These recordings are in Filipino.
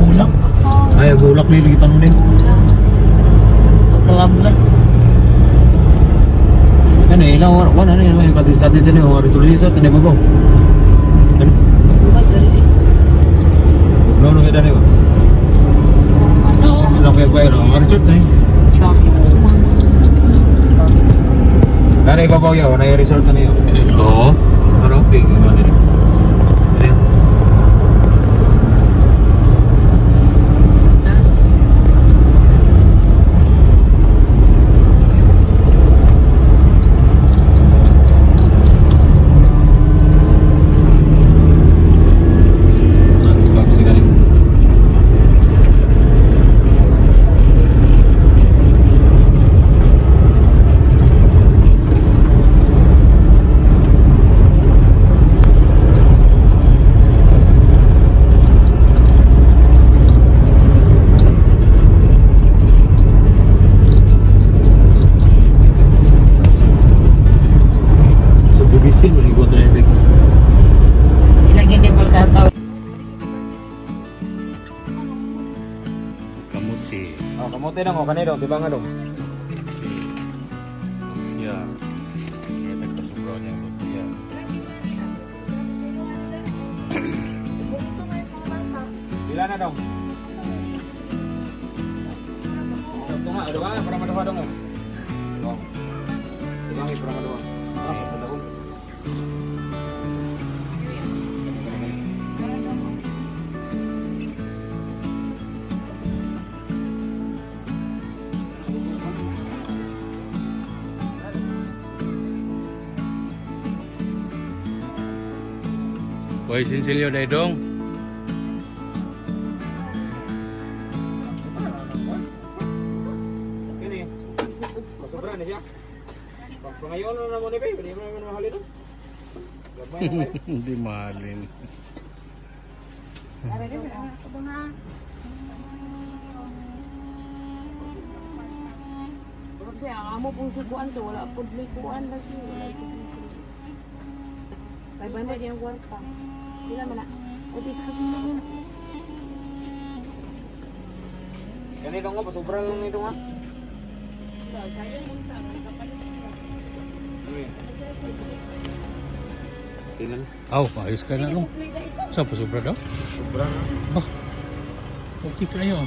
bulak. Ay, bulak lagi tanong din. Pagkalab na. Ano ilang ano yan may kadis-kadis din yung resolution tanda mo ba? Bukas dari. No kita ni ba? Ano? Ilang kaya ba yun? Resort na yun. Shopping mo. Dari ibabaw yaw, na yung resort na niyo. Oo. Ano? Big ano nila. Ilagyan din pagkataw. Kamuti. Oh, kamote na mo kanino, di ba nga dong? Ya. Kita kesuburan yang ya. Bila na dong? Ito nga, ada ba? Para maduha dong. Oh. Di ba nga para maduha? Ah, sa dahon. Why sinsilyo dai dong? Kini. Sobra na siya. Pangayon na mo ni Bay, di mo na mahali dong. Gamay na kayo. Hindi mahalin. Kasi ang amo pong siguan to, wala po likuan lagi. Wala po. 500 yung kwarta. Sila man na. O di sa kasino yun. Ganito nga, pasobra lang nito nga. Tinan. Aw, ayos ka na dong. Sa sobra daw? Sobra na. Bah. Okay kayo.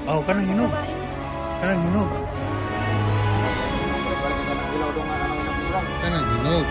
Oh, kanang hinog. Kanang hinog. Kanang hinog.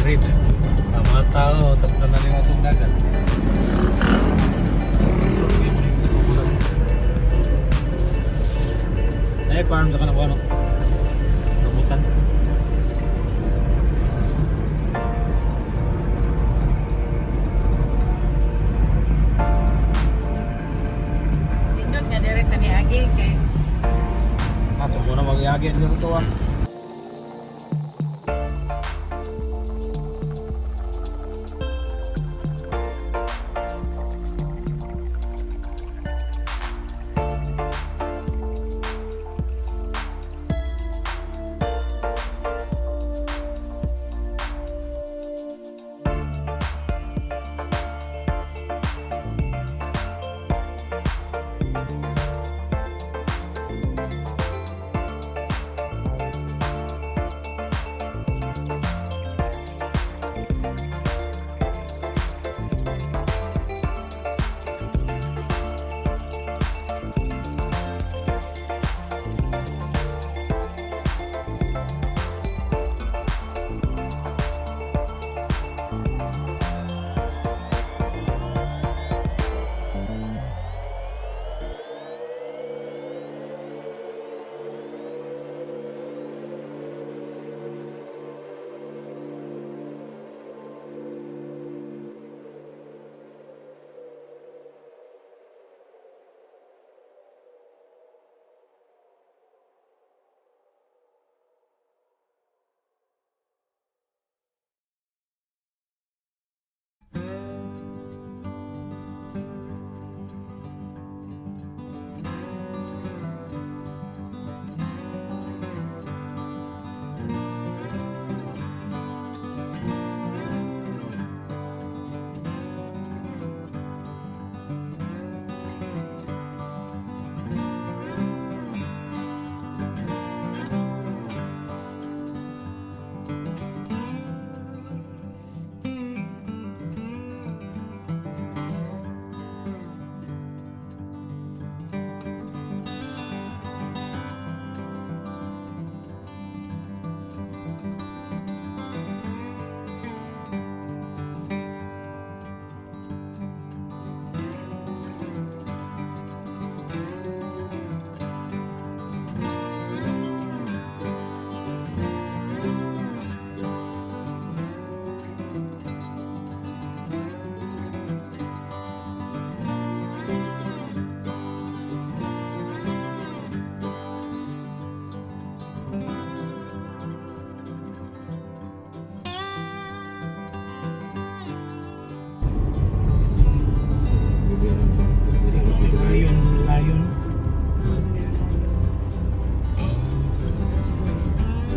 rin. Ang mga tao, tapos na rin atong dagat. Eh, parang ka na po ano? Rambutan. Nindot nga direct ni Agi kay So muna mag-iagin nyo ito ah.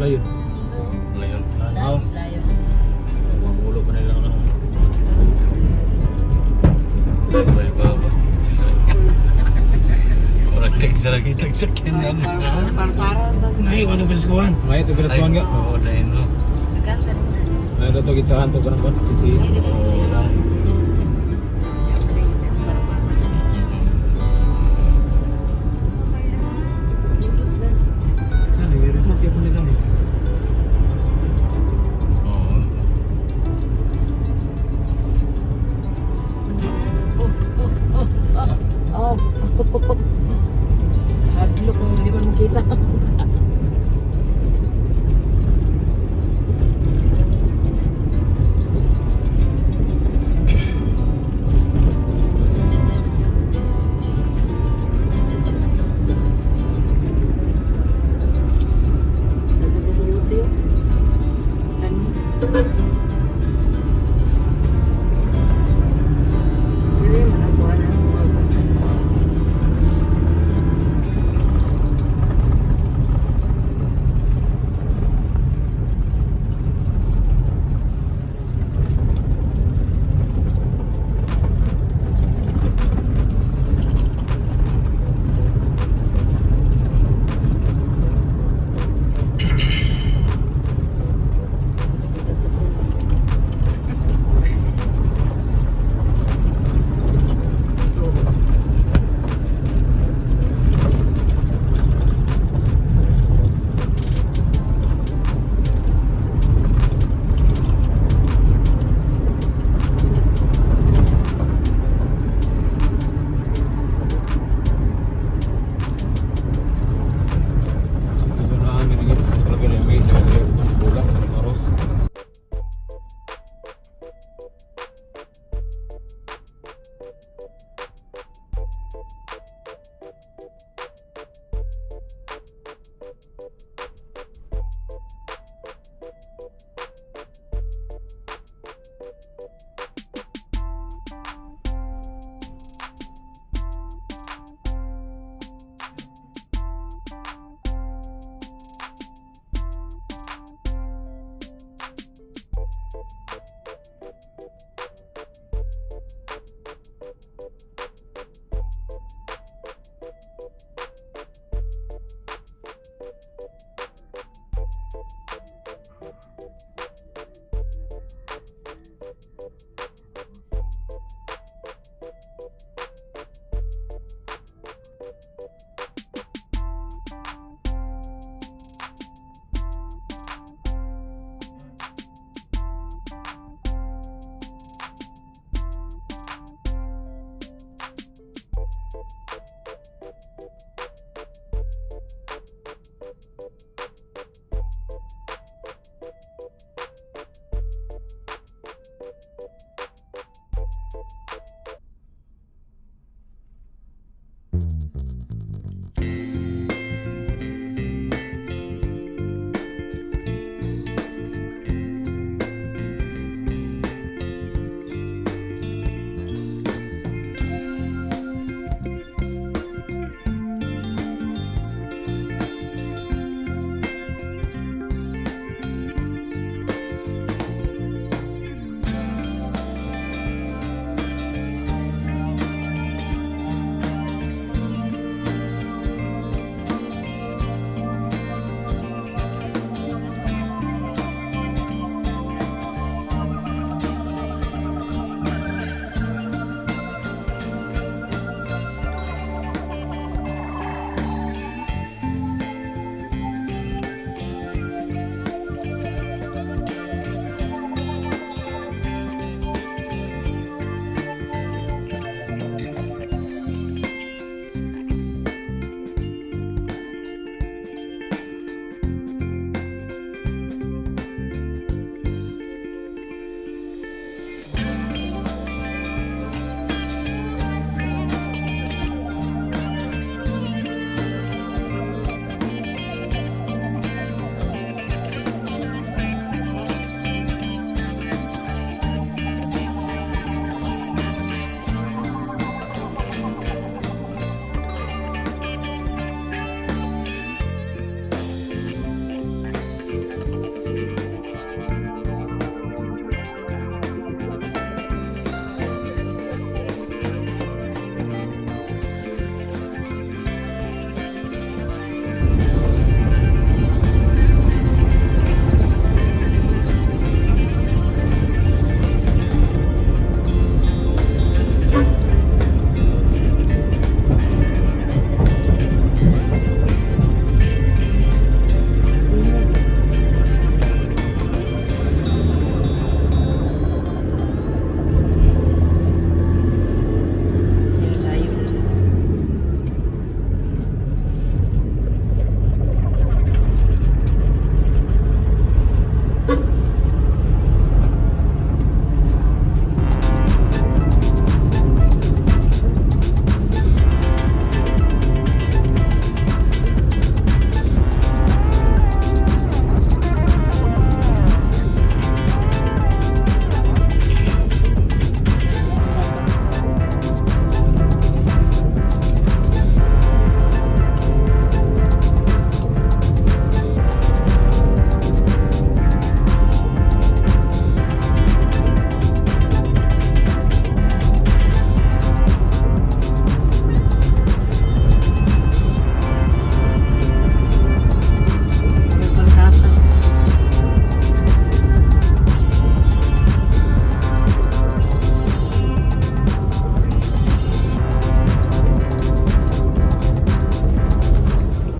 Layon. Layon. dance layo. Mamulo pa nila ng Baba. Orang tagsa lagi tagsa kanya. Parang Ngayon, ano ba sa kawan? Ngayon, ito bilas kawan ka? Oo, lain no. naganta naman. Ngayon, ito gitsahan ito ka ng kawan? Ay, di kasi